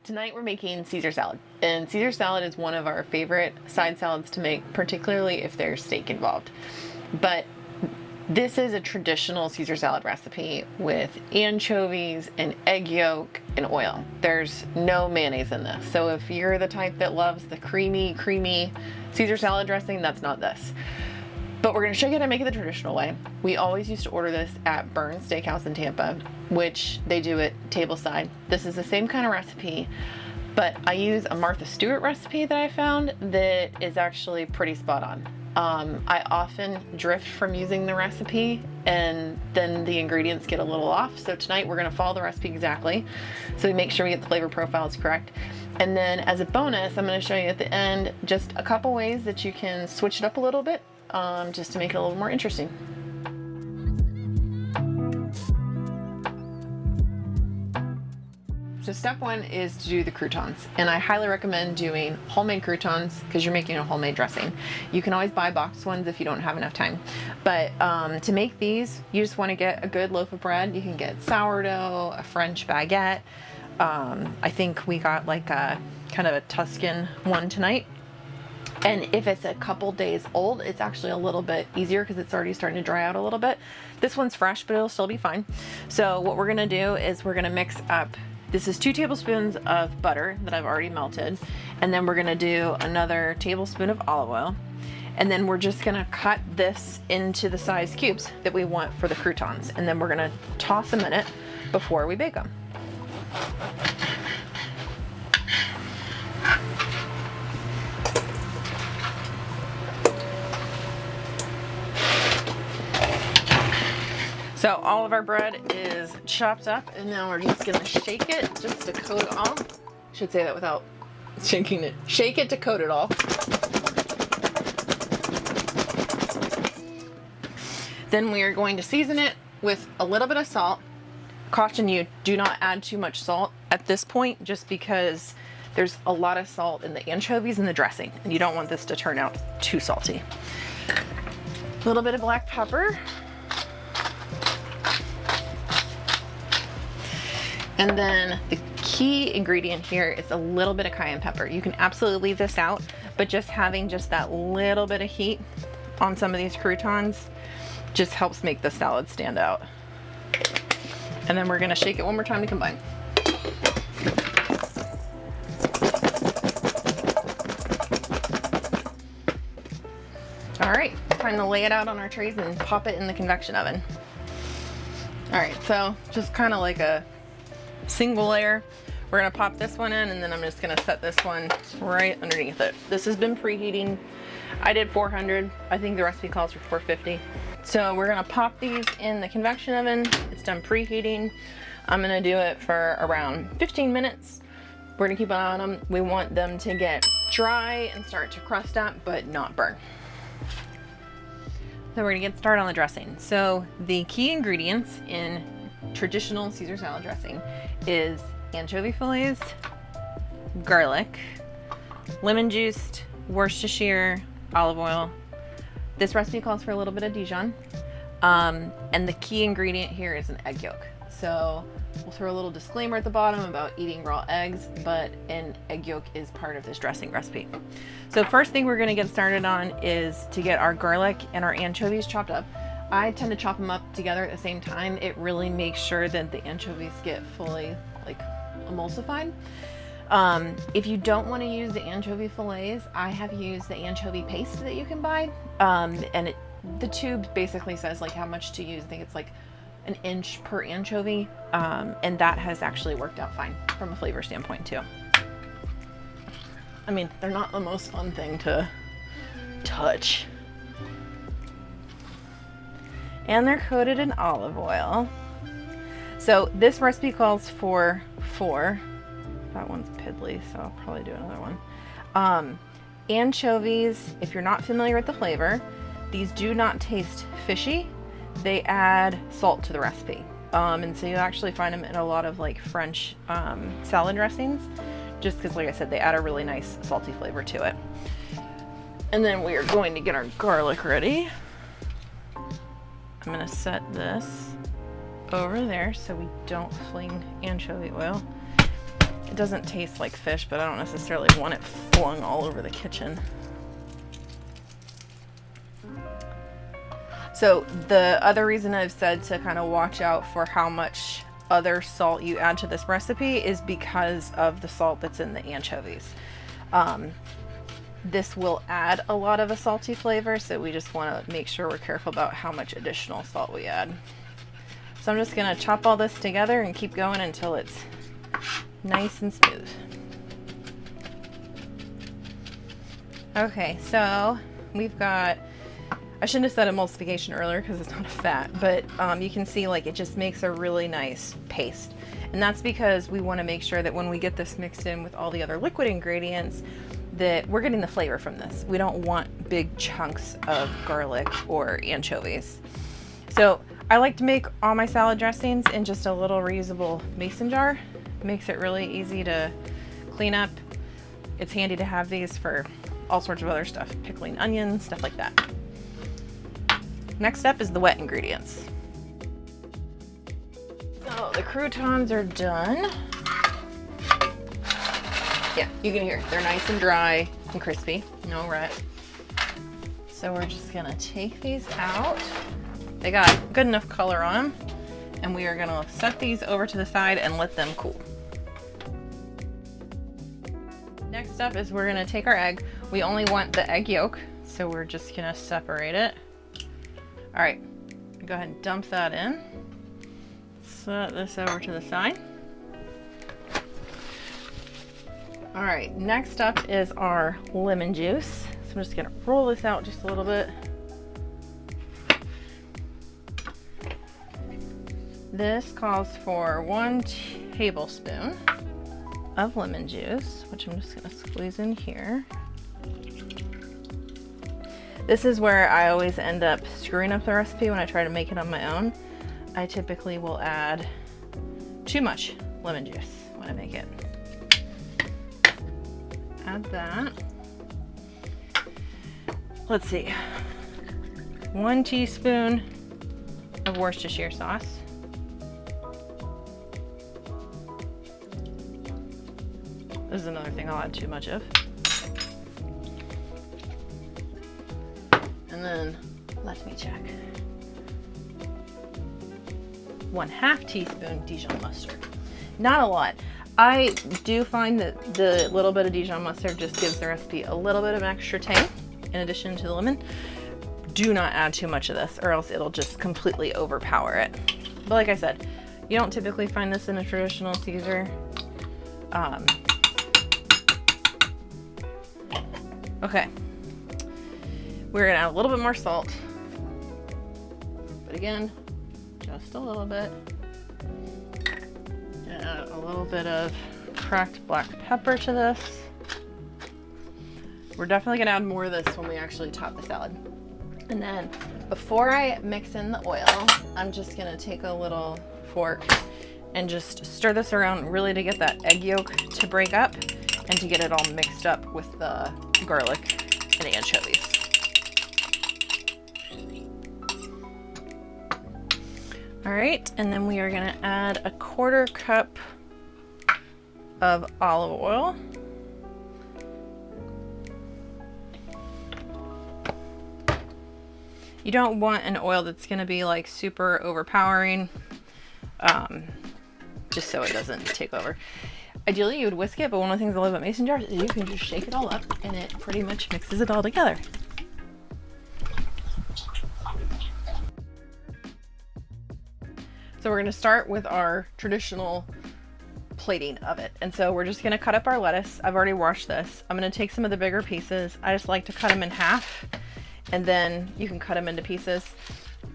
Tonight we're making Caesar salad, and Caesar salad is one of our favorite side salads to make, particularly if there's steak involved. But this is a traditional Caesar salad recipe with anchovies and egg yolk and oil. There's no mayonnaise in this. So if you're the type that loves the creamy Caesar salad dressing, that's not this. But we're gonna show you how to make it the traditional way. We always used to order this at Burn's Steakhouse in Tampa, which they do it tableside. This is the same kind of recipe, but I use a Martha Stuart recipe that I found that is actually pretty spot on. I often drift from using the recipe and then the ingredients get a little off. So tonight we're gonna follow the recipe exactly. So we make sure we get the flavor profiles correct. And then as a bonus, I'm gonna show you at the end just a couple ways that you can switch it up a little bit, just to make it a little more interesting. So step one is to do the croutons, and I highly recommend doing homemade croutons because you're making a homemade dressing. You can always buy boxed ones if you don't have enough time, but to make these, you just want to get a good loaf of bread. You can get sourdough, a French baguette. I think we got like a kind of a Tuscan one tonight. And if it's a couple days old, it's actually a little bit easier because it's already starting to dry out a little bit. This one's fresh, but it'll still be fine. So what we're gonna do is we're gonna mix up, this is 2 tablespoons of butter that I've already melted. And then we're gonna do another tablespoon of olive oil. And then we're just gonna cut this into the size cubes that we want for the croutons. And then we're gonna toss them in it before we bake them. So all of our bread is chopped up, and now we're just gonna shake it just to coat it all. Should say that without shaking it. Shake it to coat it all. Then we are going to season it with a little bit of salt. Caution you, do not add too much salt at this point, just because there's a lot of salt in the anchovies and the dressing, and you don't want this to turn out too salty. A little bit of black pepper. And then the key ingredient here is a little bit of cayenne pepper. You can absolutely leave this out, but just having just that little bit of heat on some of these croutons just helps make the salad stand out. And then we're gonna shake it one more time to combine. All right, time to lay it out on our trays and pop it in the convection oven. All right, so just kind of like a single layer. We're gonna pop this one in, and then I'm just gonna set this one right underneath it. This has been preheating. I did 400. I think the recipe calls for 450. So we're gonna pop these in the convection oven. It's done preheating. I'm gonna do it for around 15 minutes. We're gonna keep an eye on them. We want them to get dry and start to crust up, but not burn. So we're gonna get started on the dressing. So the key ingredients in traditional Caesar salad dressing is anchovy fillets, garlic, lemon juice, Worcestershire, olive oil. This recipe calls for a little bit of Dijon. And the key ingredient here is an egg yolk. So we'll throw a little disclaimer at the bottom about eating raw eggs, but an egg yolk is part of this dressing recipe. So first thing we're gonna get started on is to get our garlic and our anchovies chopped up. I tend to chop them up together at the same time. It really makes sure that the anchovies get fully like emulsified. If you don't want to use the anchovy fillets, I have used the anchovy paste that you can buy. And the tube basically says like how much to use. I think it's like an inch per anchovy. And that has actually worked out fine from a flavor standpoint too. I mean, they're not the most fun thing to touch. And they're coated in olive oil. So this recipe calls for 4. That one's piddly, so I'll probably do another one. Anchovies, if you're not familiar with the flavor, these do not taste fishy. They add salt to the recipe. And so you actually find them in a lot of like French salad dressings, just because like I said, they add a really nice salty flavor to it. And then we are going to get our garlic ready. I'm gonna set this over there so we don't fling anchovy oil. It doesn't taste like fish, but I don't necessarily want it flung all over the kitchen. So the other reason I've said to kind of watch out for how much other salt you add to this recipe is because of the salt that's in the anchovies. This will add a lot of a salty flavor, so we just want to make sure we're careful about how much additional salt we add. So I'm just going to chop all this together and keep going until it's nice and smooth. Okay, so we've got, I shouldn't have said emulsification earlier because it's not a fat, but you can see like it just makes a really nice paste. And that's because we want to make sure that when we get this mixed in with all the other liquid ingredients, that we're getting the flavor from this. We don't want big chunks of garlic or anchovies. So I like to make all my salad dressings in just a little reusable mason jar. Makes it really easy to clean up. It's handy to have these for all sorts of other stuff, pickling onions, stuff like that. Next up is the wet ingredients. So the croutons are done. Yeah, you can hear they're nice and dry and crispy, no rut. So we're just gonna take these out. They got good enough color on them, and we are gonna set these over to the side and let them cool. Next up is we're gonna take our egg. We only want the egg yolk, so we're just gonna separate it. All right, go ahead and dump that in. Set this over to the side. All right, next up is our lemon juice. So I'm just gonna roll this out just a little bit. This calls for 1 tablespoon of lemon juice, which I'm just gonna squeeze in here. This is where I always end up screwing up the recipe when I try to make it on my own. I typically will add too much lemon juice when I make it. Add that. Let's see. 1 teaspoon of Worcestershire sauce. This is another thing I'll add too much of. And then, let me check. 1/2 teaspoon Dijon mustard. Not a lot. I do find that the little bit of Dijon mustard just gives the recipe a little bit of extra tang in addition to the lemon. Do not add too much of this or else it'll just completely overpower it. But like I said, you don't typically find this in a traditional Caesar. Okay. We're gonna add a little bit more salt. But again, just a little bit. Add a little bit of cracked black pepper to this. We're definitely gonna add more of this when we actually top the salad. And then before I mix in the oil, I'm just gonna take a little fork and just stir this around really to get that egg yolk to break up and to get it all mixed up with the garlic and anchovies. All right, and then we are gonna add a 1/4 cup of olive oil. You don't want an oil that's gonna be like super overpowering, just so it doesn't take over. Ideally you would whisk it, but one of the things I love about mason jars is you can just shake it all up and it pretty much mixes it all together. So we're gonna start with our traditional plating of it. And so we're just gonna cut up our lettuce. I've already washed this. I'm gonna take some of the bigger pieces. I just like to cut them in half, and then you can cut them into pieces.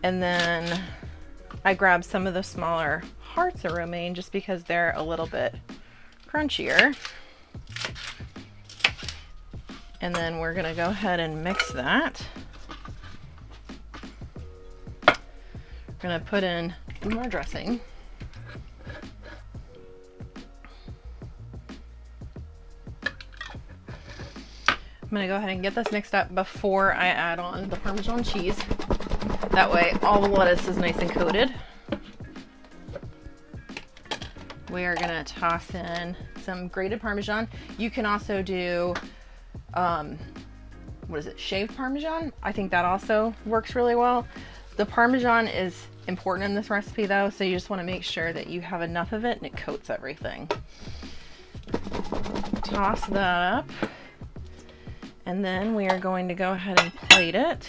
And then I grab some of the smaller hearts of romaine just because they're a little bit crunchier. And then we're gonna go ahead and mix that. We're gonna put in more dressing. I'm gonna go ahead and get this mixed up before I add on the Parmesan cheese. That way all the lettuce is nice and coated. We are gonna toss in some grated Parmesan. You can also do, what is it, shaved Parmesan? I think that also works really well. The Parmesan is important in this recipe though, so you just want to make sure that you have enough of it and it coats everything. Toss that up, and then we are going to go ahead and plate it.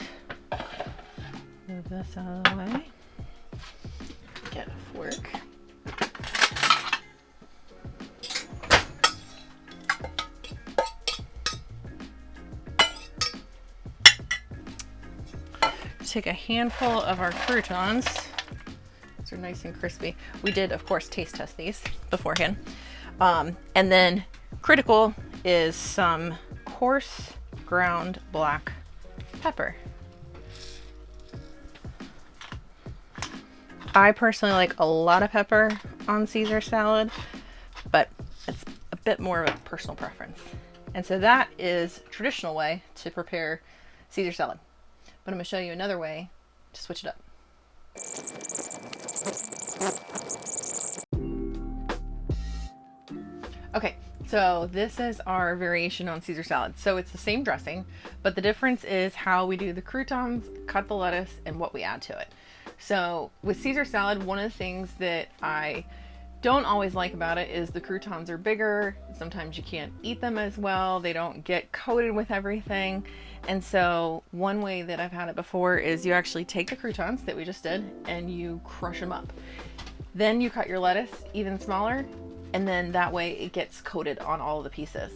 Move this out of the way. Get a fork. Take a handful of our croutons. These are nice and crispy. We did, of course, taste test these beforehand. And then critical is some coarse ground black pepper. I personally like a lot of pepper on Caesar salad, but it's a bit more of a personal preference. And so that is a traditional way to prepare Caesar salad. But I'm going to show you another way to switch it up. Okay, so this is our variation on Caesar salad. So it's the same dressing, but the difference is how we do the croutons, cut the lettuce, and what we add to it. So with Caesar salad, one of the things that I don't always like about it is the croutons are bigger. Sometimes you can't eat them as well. They don't get coated with everything. And so one way that I've had it before is you actually take the croutons that we just did and you crush them up. Then you cut your lettuce even smaller, and then that way it gets coated on all of the pieces.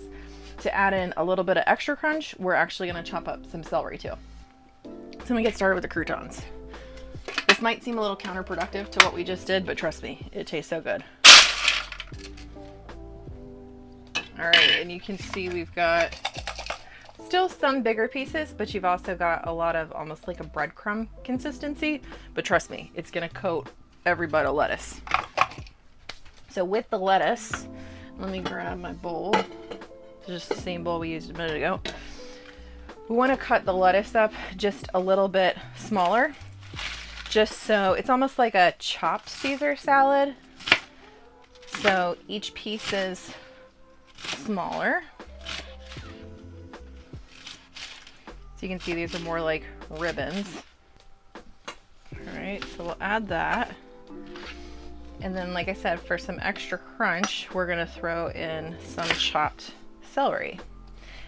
To add in a little bit of extra crunch, we're actually gonna chop up some celery too. So I'm gonna get started with the croutons. This might seem a little counterproductive to what we just did, but trust me, it tastes so good. All right, and you can see we've got still some bigger pieces, but you've also got a lot of almost like a breadcrumb consistency, but trust me, it's gonna coat every bite of lettuce. So with the lettuce, let me grab my bowl. It's just the same bowl we used a minute ago. We wanna cut the lettuce up just a little bit smaller, just so it's almost like a chopped Caesar salad. So each piece is smaller. So you can see these are more like ribbons. All right, so we'll add that. And then, like I said, for some extra crunch, we're gonna throw in some chopped celery.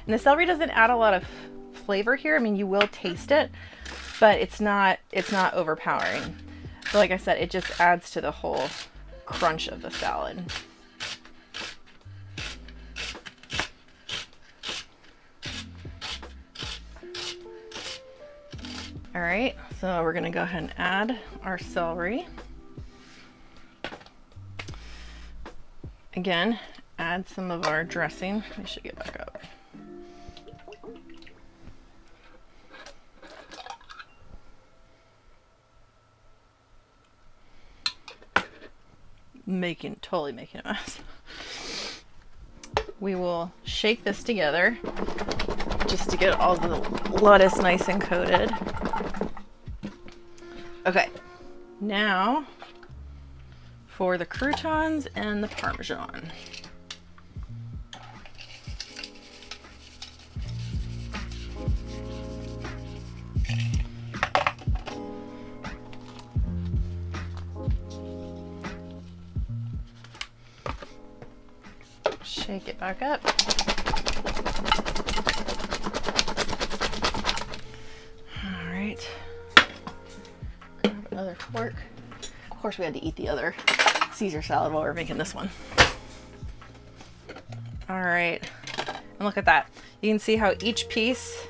And the celery doesn't add a lot of flavor here. I mean, you will taste it, but it's not overpowering. But like I said, it just adds to the whole crunch of the salad. All right, so we're gonna go ahead and add our celery. Again, add some of our dressing. I should get back up. Totally making a mess. We will shake this together just to get all the lettuce nice and coated. Okay, now for the croutons and the Parmesan. Shake it back up. All right. Grab another fork. Of course, we had to eat the other Caesar salad while we're making this one. All right. And look at that. You can see how each piece,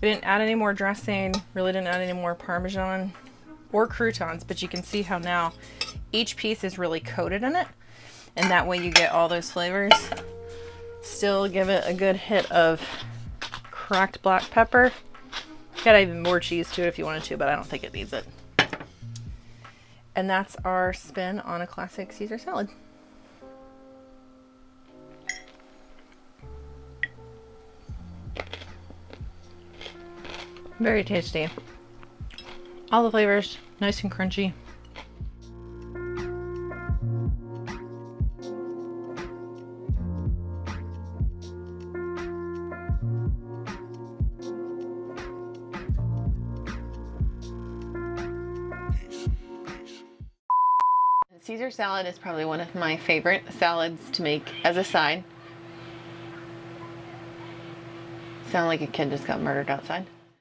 we didn't add any more dressing, really didn't add any more Parmesan or croutons, but you can see how now each piece is really coated in it. And that way you get all those flavors. Still give it a good hit of cracked black pepper. You could add even more cheese to it if you wanted to, but I don't think it needs it. And that's our spin on a classic Caesar salad. Very tasty. All the flavors, nice and crunchy. Caesar salad is probably one of my favorite salads to make as a side. Sound like a kid just got murdered outside.